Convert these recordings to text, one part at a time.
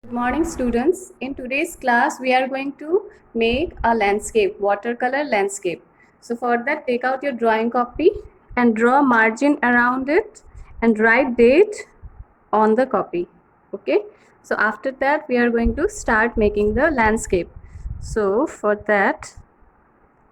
Good morning, students. In today's class, we are going to make a landscape, watercolor landscape. So for that, take out your drawing copy and draw a margin around it and write date on the copy. Okay. So after that, we are going to start making the landscape. So for that,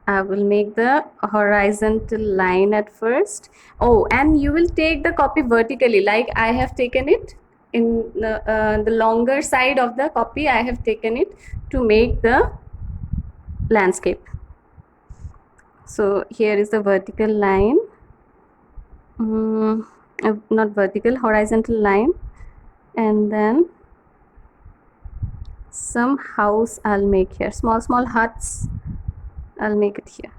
I will make the horizontal line at first. Oh, and you will take the copy vertically, like I have taken it in the longer side of the copy. I have taken it to make the landscape. So here is the vertical line. Not vertical, horizontal line, and then some house I'll make here. Small huts I'll make it here.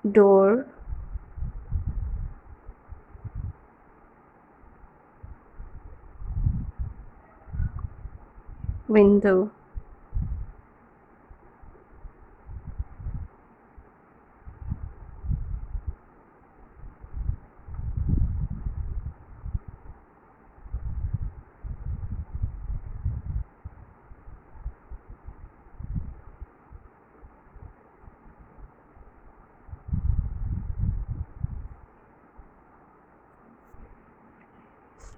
Door, window,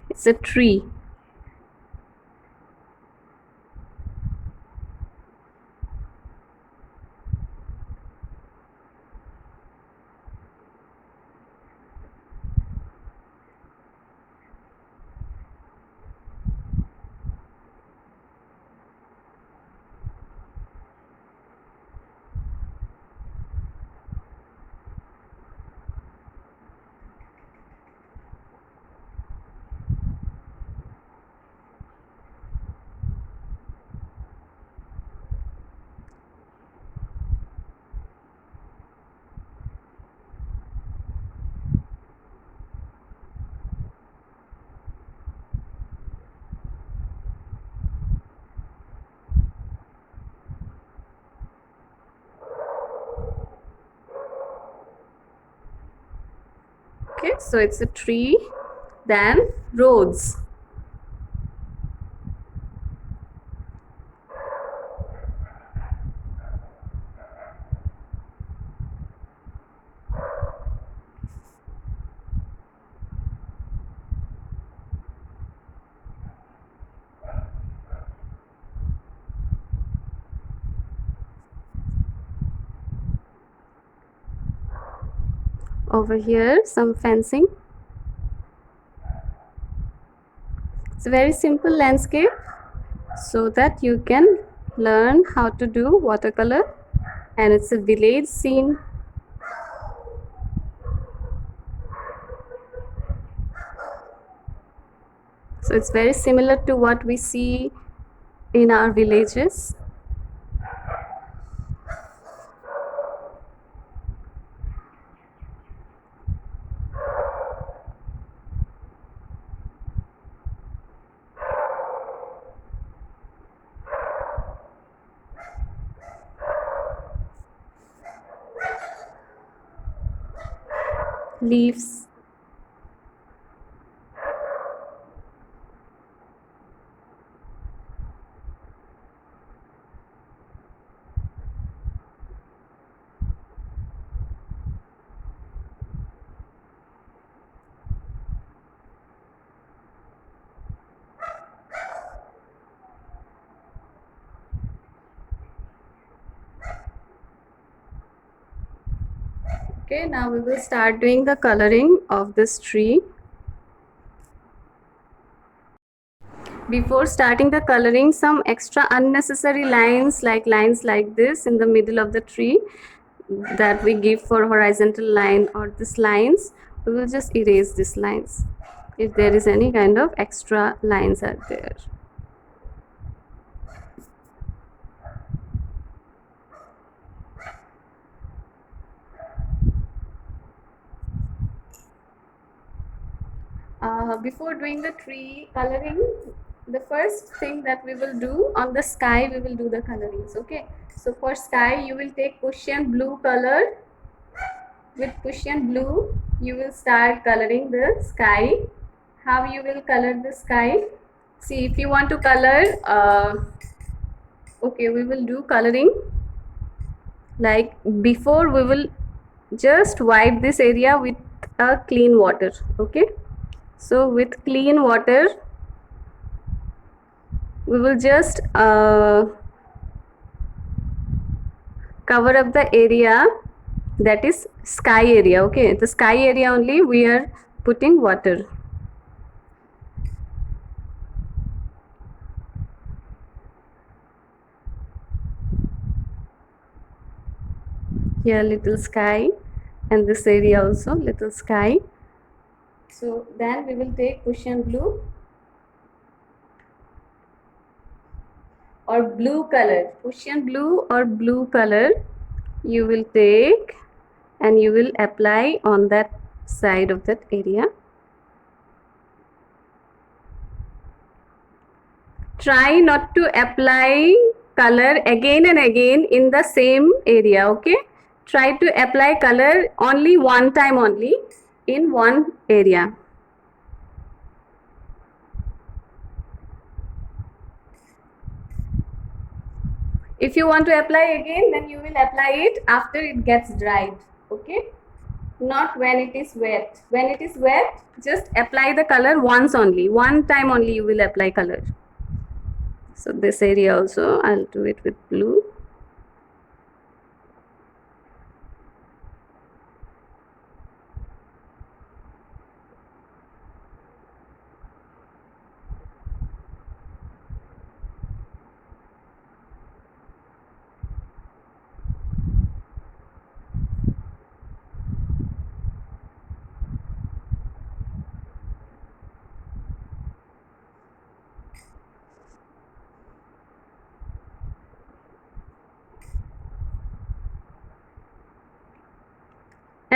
it's a tree. Okay, so it's a tree. Then roads. Over here, some fencing. It's a very simple landscape so that you can learn how to do watercolor, and it's a village scene. So it's very similar to what we see in our villages. Leaves. Okay, now we will start doing the coloring of this tree. before starting the coloring, some extra unnecessary lines like this in the middle of the tree that we give for horizontal line or these lines, we will just erase these lines if there is any kind of extra lines are there. Before doing the tree coloring, the first thing that we will do on the sky, we will do the colorings. Okay, so for sky you will take Prussian blue color. With Prussian blue you will start coloring the sky. How you will color the sky? See, if you want to color, okay, we will do coloring like before. We will just wipe this area with a clean water. Okay, so with clean water we will just cover up the area that is sky area. Okay, the sky area only we are putting water. Here little sky, and this area also little sky. So then we will take Prussian blue or blue color. Prussian blue or blue color you will take and you will apply on that side of that area. Try not to apply color again and again in the same area. Okay, try to apply color only one time only in one area. If you want to apply again, then you will apply it after it gets dried. Okay, not when it is wet. When it is wet, just apply the color once only, one time only you will apply color. So this area also I'll do it with blue.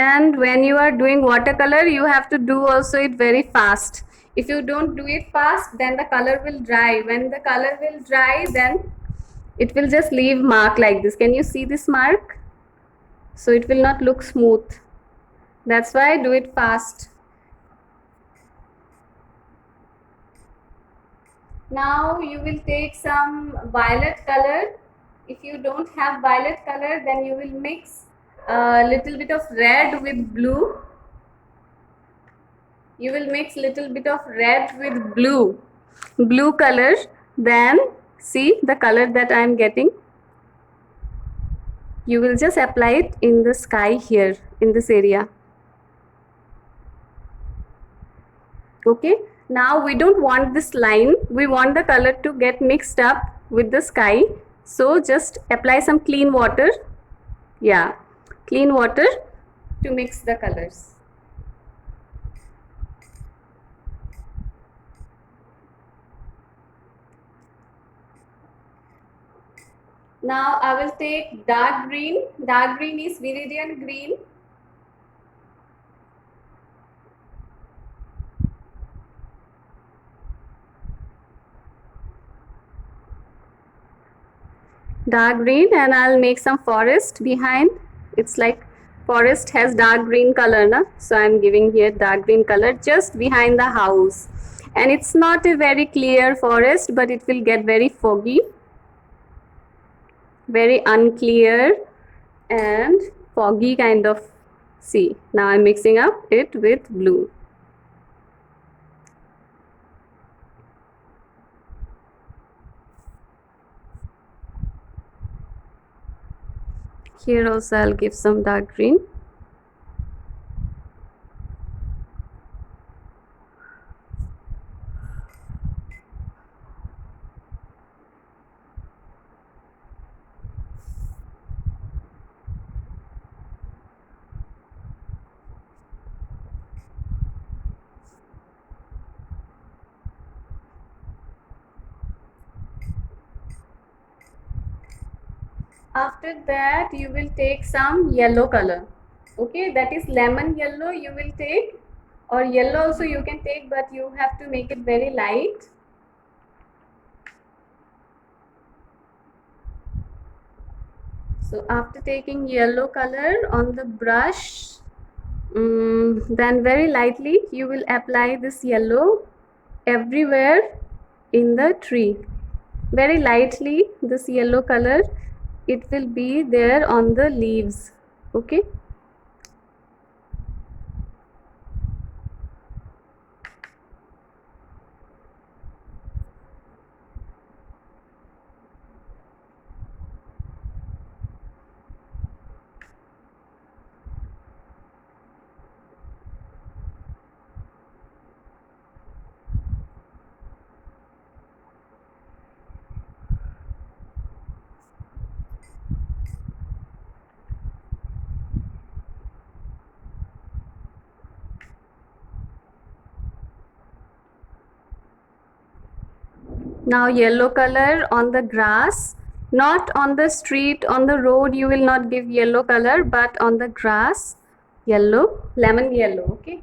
And when you are doing watercolor, you have to do also it very fast. If you don't do it fast, then the color will dry. When the color will dry, then it will just leave mark like this. Can you see this mark? So it will not look smooth. That's why do it fast. Now you will take some violet color. If you don't have violet color, then you will mix a little bit of red with blue. You will mix little bit of red with blue color. Then see the color that I am getting. You will just apply it in the sky here in this area. Okay, now we don't want this line, we want the color to get mixed up with the sky. So just apply some clean water. Yeah, clean water to mix the colors. Now I will take dark green. Dark green is viridian green. Dark green, and I'll make some forest behind. It's like forest has dark green color, na? So I'm giving here dark green color just behind the house. And it's not a very clear forest, but it will get very foggy, very unclear and foggy kind of. See, now I'm mixing up it with blue. Here also I'll give some dark green. After that you will take some yellow color. Okay, that is lemon yellow you will take, or yellow also you can take, but you have to make it very light. So after taking yellow color on the brush, then very lightly you will apply this yellow everywhere in the tree. Very lightly this yellow color, it will be there on the leaves. Okay. Now yellow color on the grass, not on the street, on the road you will not give yellow color, but on the grass, yellow, lemon yellow. Okay.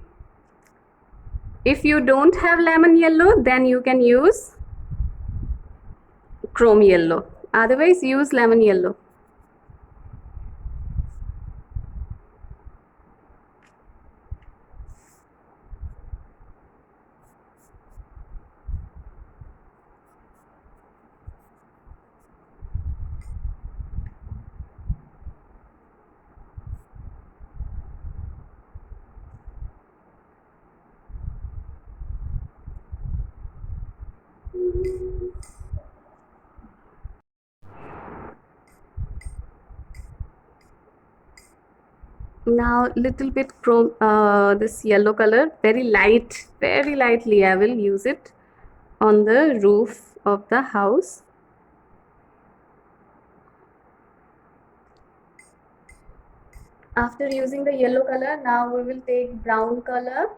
If you don't have lemon yellow, then you can use chrome yellow. Otherwise use lemon yellow. Now little bit chrome, this yellow color, very lightly I will use it on the roof of the house. After using the yellow color, now we will take brown color,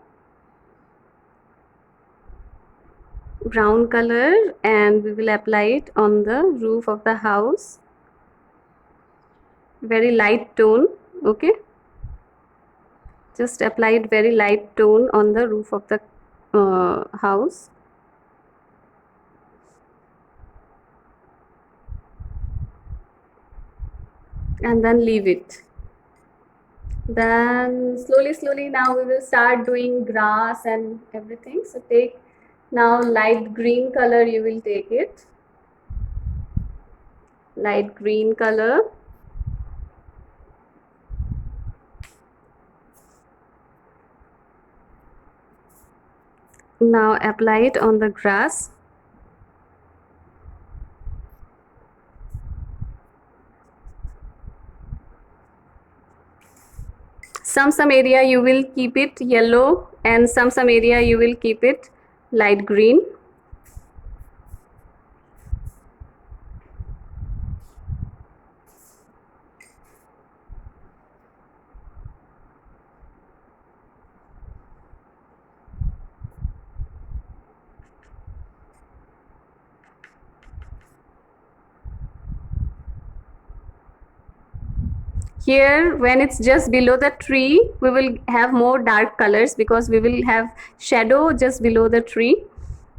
and we will apply it on the roof of the house. Very light tone. Okay, just apply it very light tone on the roof of the house. And then leave it. Then slowly now we will start doing grass and everything. So take now light green color, you will take it, light green color. Now apply it on the grass. Some area you will keep it yellow, and some area you will keep it light green. Here when it's just below the tree, we will have more dark colors because we will have shadow just below the tree.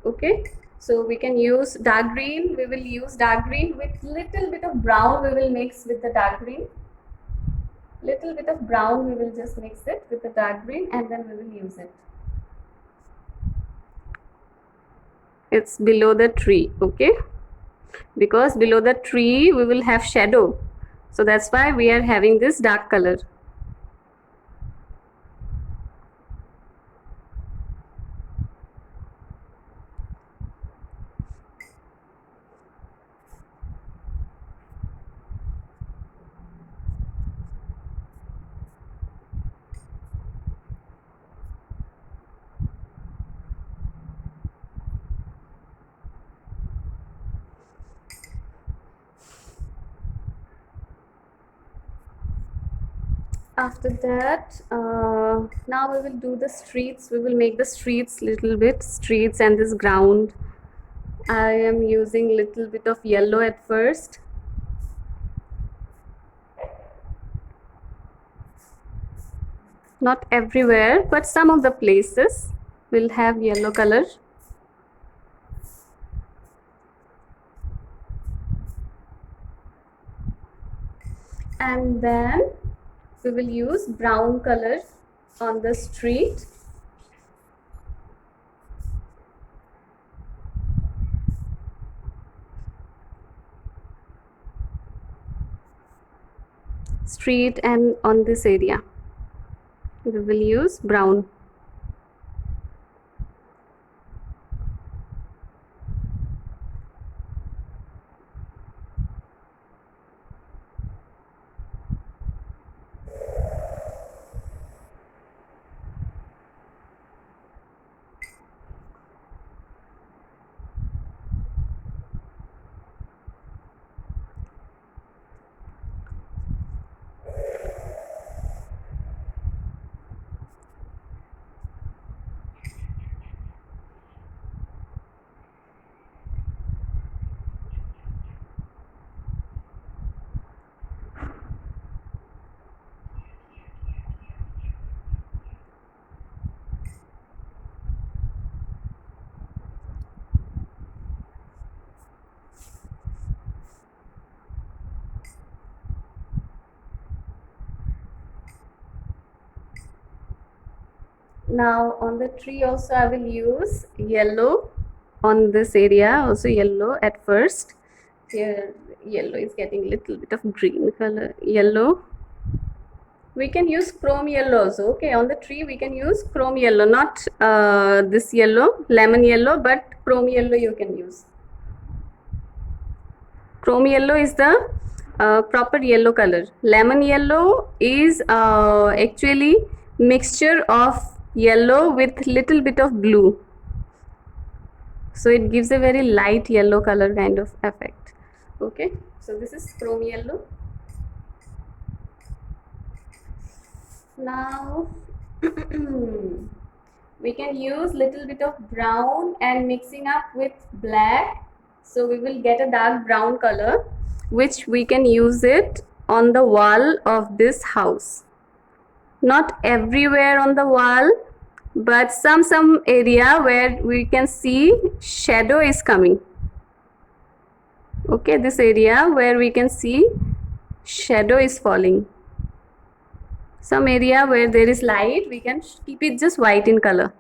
Okay, so we can use dark green. We will use dark green with little bit of brown. We will mix with the dark green. Little bit of brown we will just mix it with the dark green, and then we will use it. It's below the tree. Okay, because below the tree we will have shadow, so that's why we are having this dark color. After that, now we will do the streets. We will make the streets little bit, streets and this ground. I am using little bit of yellow at first. Not everywhere, but some of the places will have yellow color. And then we will use brown color on the street. And on this area we will use brown. Now on the tree also I will use yellow on this area, also yellow at first. Here yellow is getting little bit of green color. Yellow, we can use chrome yellow also. Okay, on the tree we can use chrome yellow, not this yellow, lemon yellow, but chrome yellow you can use. Chrome yellow is the proper yellow color. Lemon yellow is actually mixture of yellow with little bit of blue, so it gives a very light yellow color kind of effect. Okay, so this is chrome yellow. Now we can use little bit of brown and mixing up with black, so we will get a dark brown color, which we can use it on the wall of this house. Not everywhere on the wall, but some area where we can see shadow is coming. Okay, this area where we can see shadow is falling. Some area where there is light, we can keep it just white in color.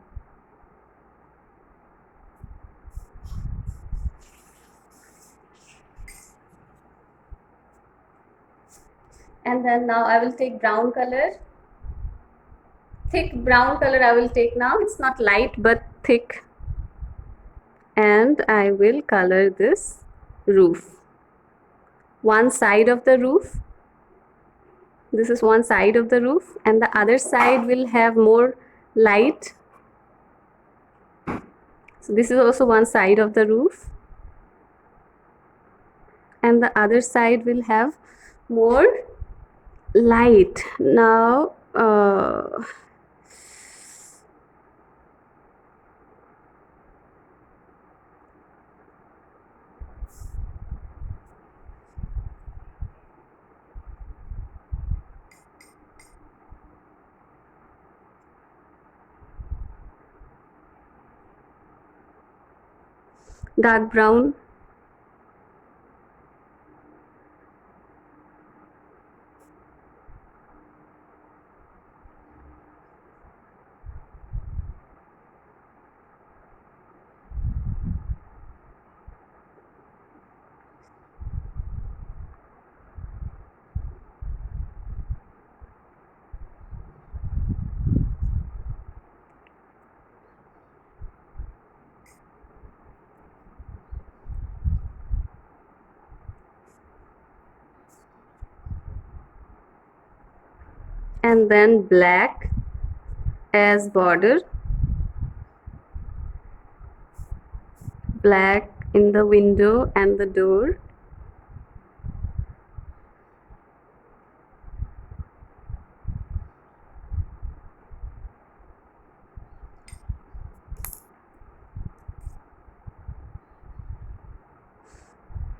And then now I will take brown color. Thick brown color I will take now. It's not light but thick. And I will color this roof. One side of the roof. This is one side of the roof, and the other side will have more light. So this is also one side of the roof, and the other side will have more light. Now dark brown. And then black as border. Black in the window and the door.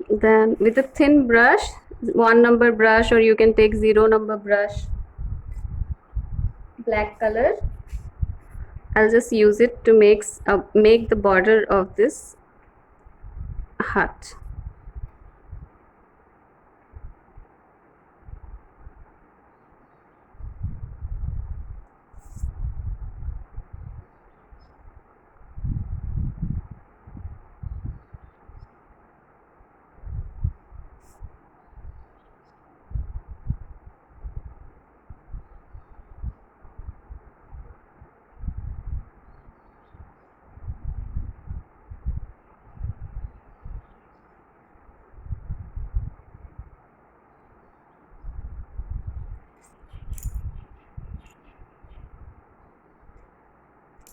Then with a thin brush, 1 number brush, or you can take 0 number brush, black color. I'll just use it to make the border of this hut.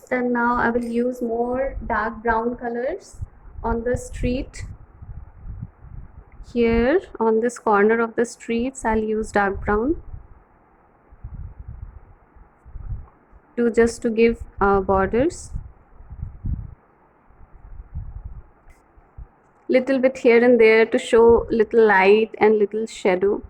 And now I will use more dark brown colors on the street. Here on this corner of the streets, I'll use dark brown to give borders. Little bit here and there to show little light and little shadow.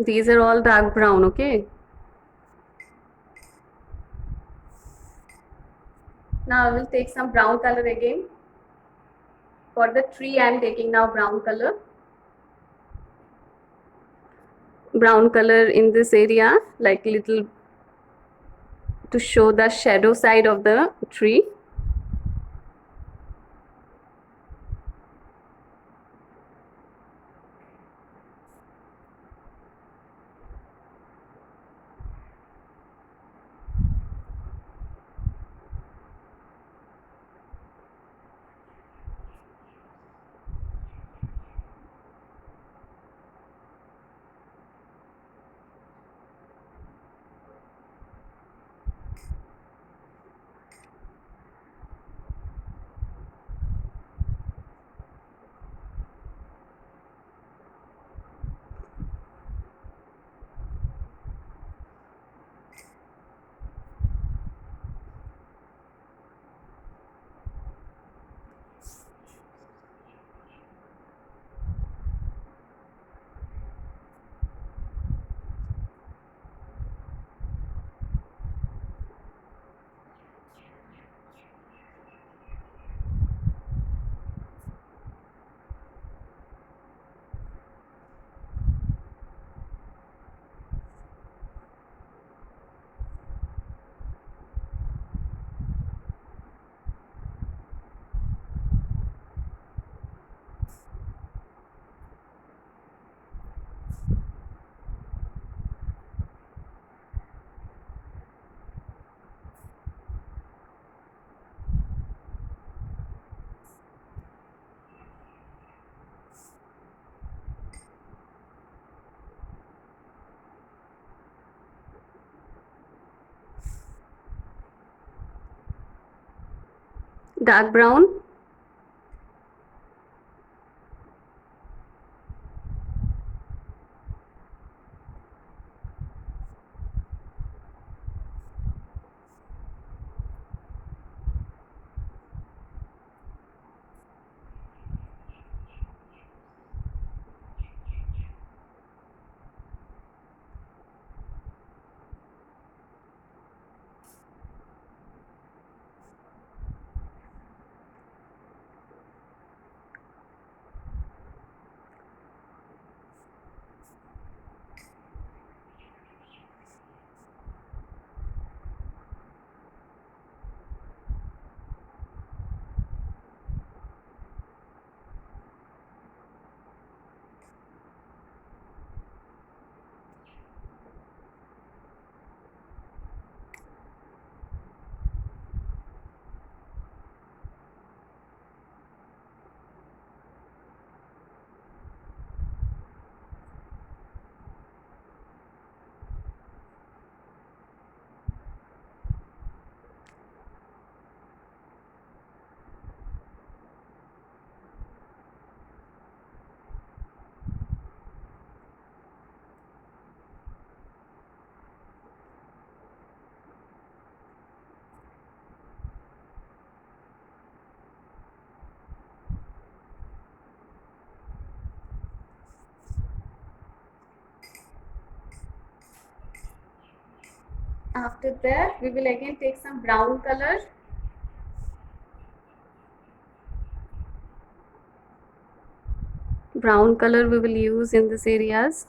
These are all dark brown, okay? Now I will take some brown color again. For the tree, I am taking now brown color. Brown color in this area, like little to show the shadow side of the tree. Dark brown. After that, we will again take some brown color. Brown color we will use in these areas.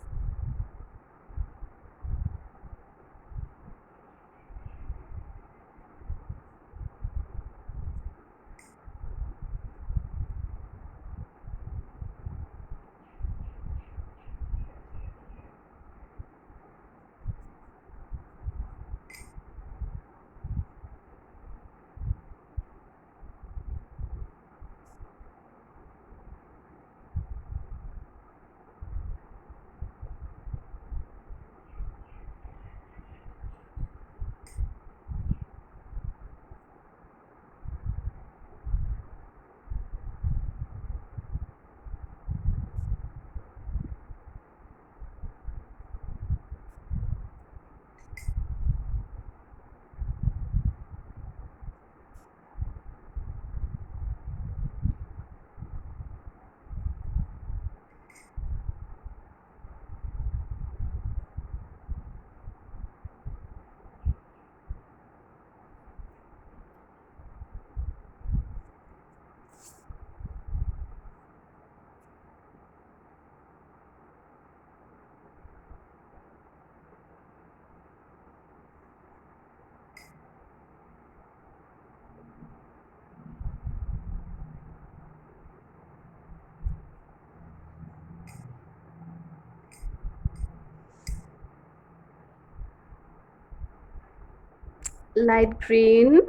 Light green.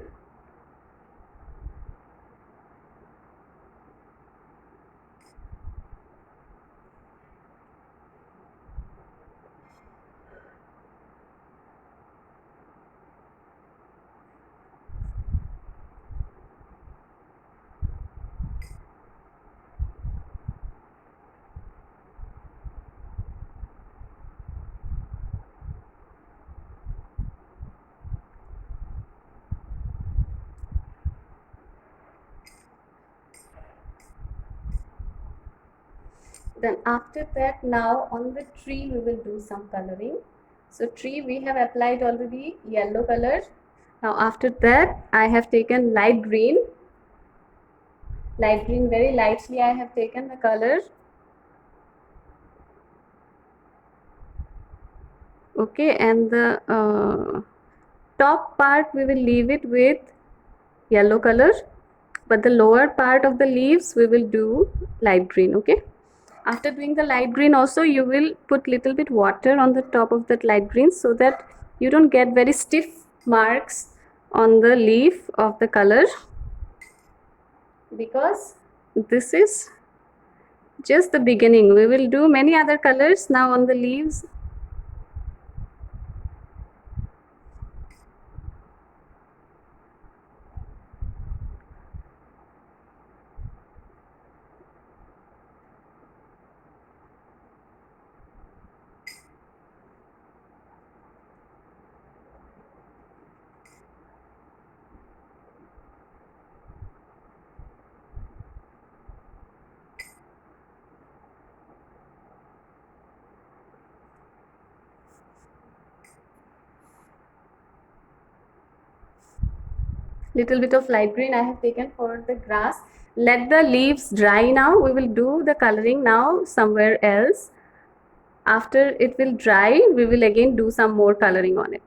Then after that, now on the tree we will do some coloring. So tree we have applied already yellow color. Now after that I have taken light green. Light green, very lightly I have taken the color. Okay, and the top part we will leave it with yellow color, but the lower part of the leaves we will do light green. Okay, after doing the light green also you will put little bit water on the top of that light green so that you don't get very stiff marks on the leaf of the color, because this is just the beginning. We will do many other colors now on the leaves. Little bit of light green I have taken for the grass. Let the leaves dry now. We will do the coloring now somewhere else. After it will dry, we will again do some more coloring on it.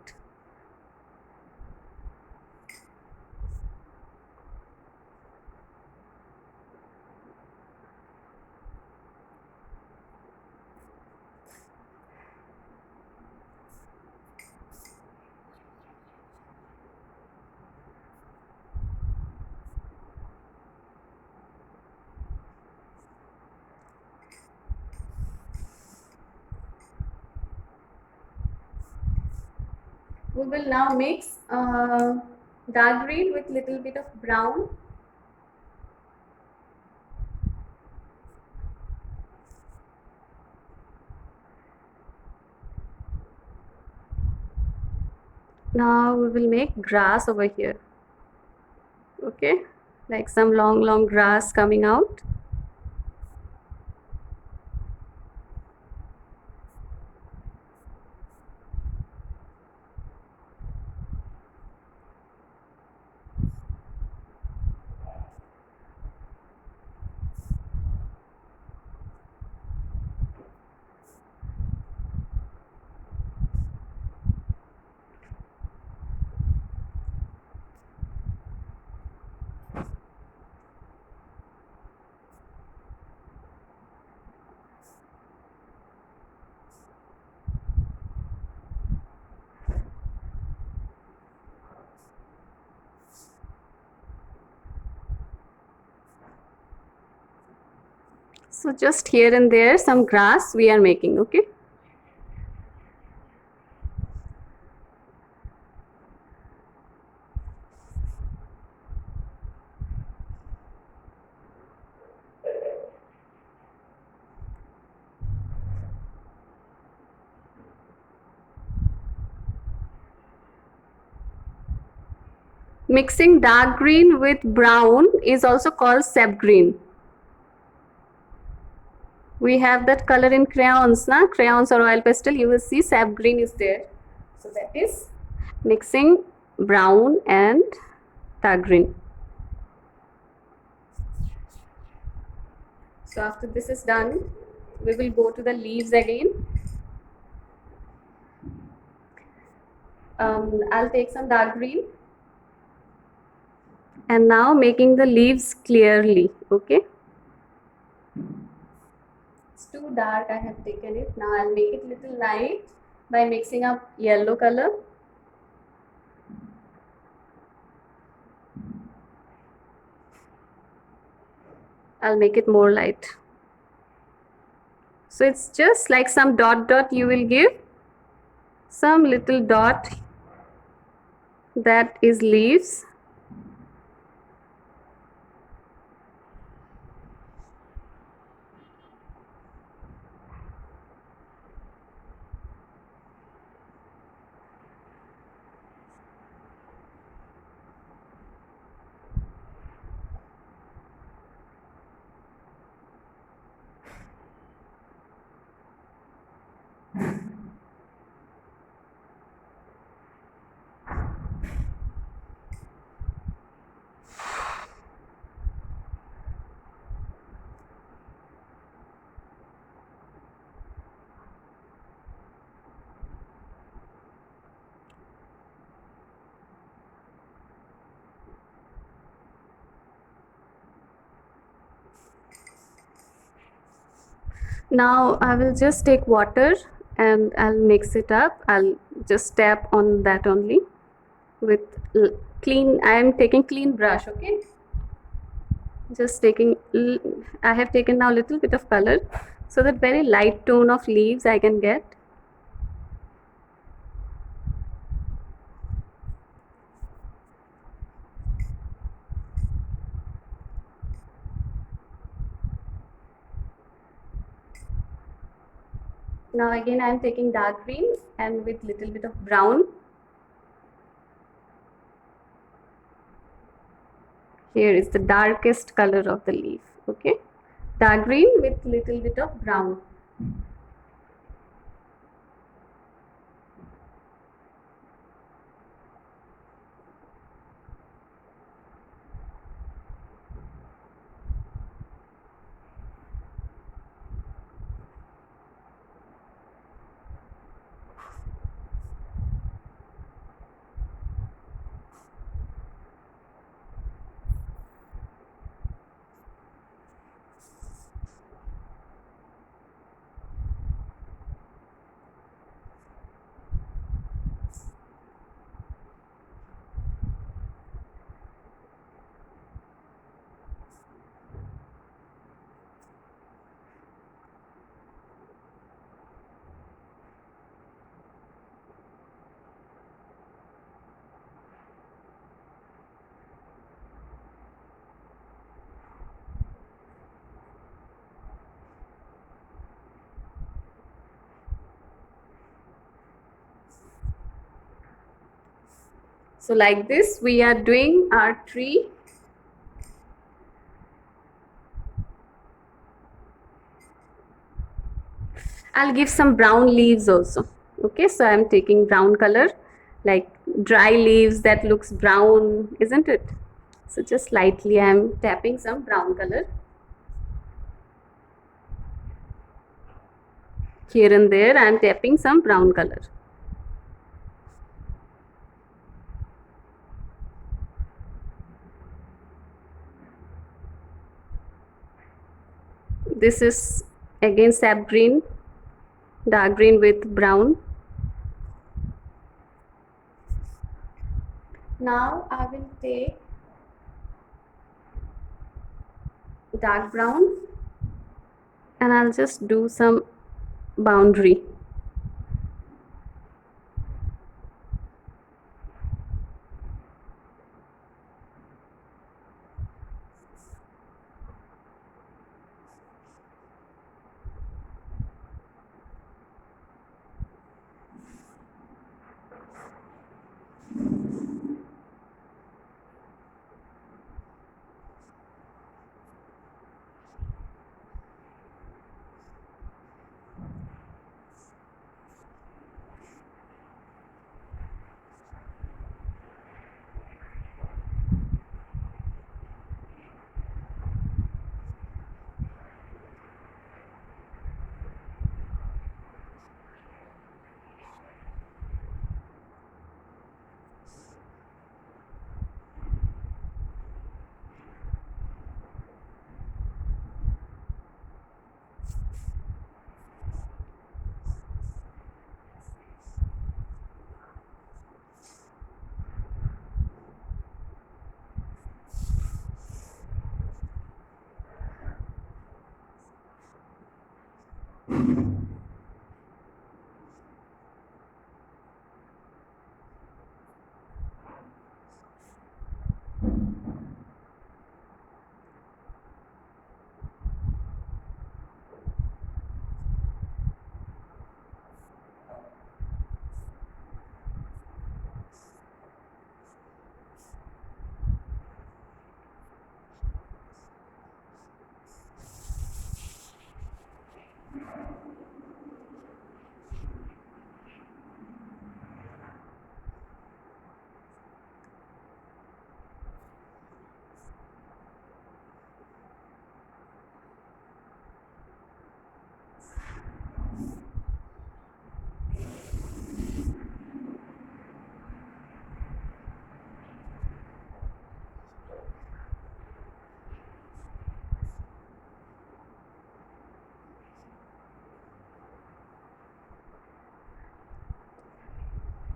We will now mix dark green with little bit of brown. Now we will make grass over here. Okay, like some long grass coming out. So just here and there some grass we are making, okay? Mixing dark green with brown is also called sap green. We have that color in crayons, na? Crayons or oil pastel, you will see sap green is there. So that is mixing brown and dark green. So after this is done, we will go to the leaves again. I'll take some dark green. And now making the leaves clearly, okay? It's too dark, I have taken it. Now I'll make it little light by mixing up yellow color. I'll make it more light. So it's just like some dot you will give, some little dot, that is leaves. Now I will just take water and I'll mix it up. I'll just tap on that only with clean, I am taking clean brush, okay? Just taking, I have taken now little bit of color so that very light tone of leaves I can get. Now again I am taking dark green and with little bit of brown. Here is the darkest color of the leaf, okay? Dark green with little bit of brown. So like this we are doing our tree. I'll give some brown leaves also, okay? So I'm taking brown color, like dry leaves that looks brown, isn't it? So just lightly I'm tapping some brown color here and there. I'm tapping some brown color. This is again sap green, dark green with brown. Now I will take dark brown and I'll just do some boundary.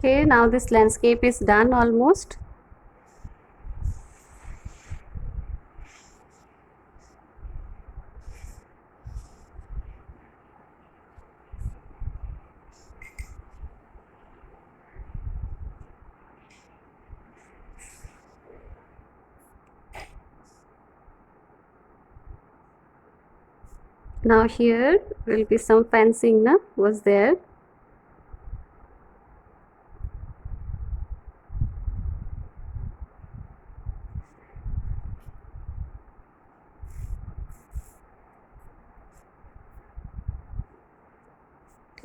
Okay, now this landscape is done almost. Now here will be some fencing, na, was there.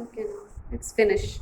Okay, now it's finished.